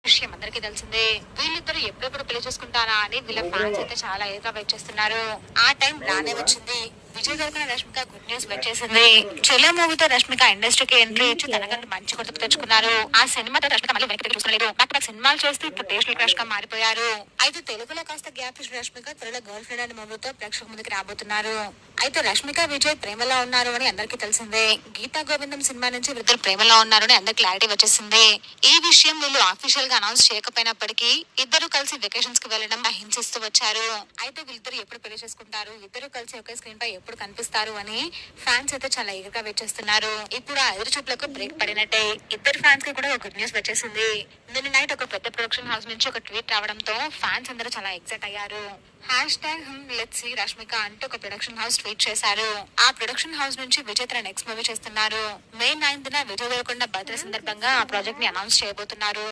విషయం అందరికీ తెలిసిందే. వీళ్ళిద్దరు ఎప్పుడెప్పుడు పెళ్లి చేసుకుంటారా అని వీళ్ళ ఫ్యాన్స్ అయితే చాలా ఏగా వెయిట్ చేస్తున్నారు. ఆ టైం రానే వచ్చింది. విజయ్ దేవరకొండ రష్మిక గుడ్ న్యూస్ వచ్చేసింది. చెలో మూవీతో రష్మిక ఇండస్ట్రీకి ఎంట్రీ ఇచ్చి తనకంటూ మంచి గుర్తుకు తెచ్చుకున్నారు. ఆ సినిమాతో రష్మిక మళ్ళీ వెనక్కి చూసుకోలేదు. బ్యాక్ సినిమాలు చేస్తూ ఇప్పుడు నేషనల్ క్రష్ గా మారిపోయారు. అయితే తెలుగులో కాస్త గ్యాప్ ఇచ్చిన రష్మిక త్వరలో గర్ల్ ఫ్రెండ్ అనే మూవీతో ప్రేక్షకుల ముందుకు రాబోతున్నారు. అయితే రష్మిక విజయ్ ప్రేమలో ఉన్నారు అని అందరికీ తెలిసిందే. గీతా గోవిందం సినిమా నుంచి వీరిద్దరు ప్రేమలో ఉన్నారని అందరికి క్లారిటీ వచ్చేసింది. ఈ విషయం వీళ్ళు ఆఫీషియల్ గా అనౌన్స్ చేయకపోయినప్పటికీ ఇద్దరు కలిసి వెకేషన్స్ కి వెళ్లడం హింసిస్తూ వచ్చారు. అయితే వీళ్ళిద్దరు ఎప్పుడు పెళ్లి చేసుకుంటారు, ఇద్దరు కలిసి ఒకే స్క్రీన్ పై ఎప్పుడు కనిపిస్తారు అని ఫ్యాన్స్ అయితే చాలా ఈగర్ గా వెయిట్ చేస్తున్నారు. ఇప్పుడు ఆ ఎదురు చూపులకు బ్రేక్ పడినట్టే ఇద్దరు ఫ్యాన్స్ కి కూడా ఒక గుడ్ న్యూస్ వచ్చేసింది. నిన్న నైట్ ఒక పెద్ద ప్రొడక్షన్ హౌస్ నుంచి ఒక ట్వీట్ రావడంతో ఫ్యాన్స్ అందరూ చాలా ఎక్సైట్ అయ్యారు. లెట్స్ సీ రష్మిక అంటూ ఒక ప్రొడక్షన్ హౌస్ ట్వీట్ చేశారు. ఆ ప్రొడక్షన్ హౌస్ నుంచి విజయ్ తన నెక్స్ట్ మూవీ చేస్తున్నారు. మే 9న విజయ్ దేవరకొండ బర్త్డే సందర్భంగా ఆ ప్రాజెక్ట్ ని అనౌన్స్ చేయబోతున్నారు.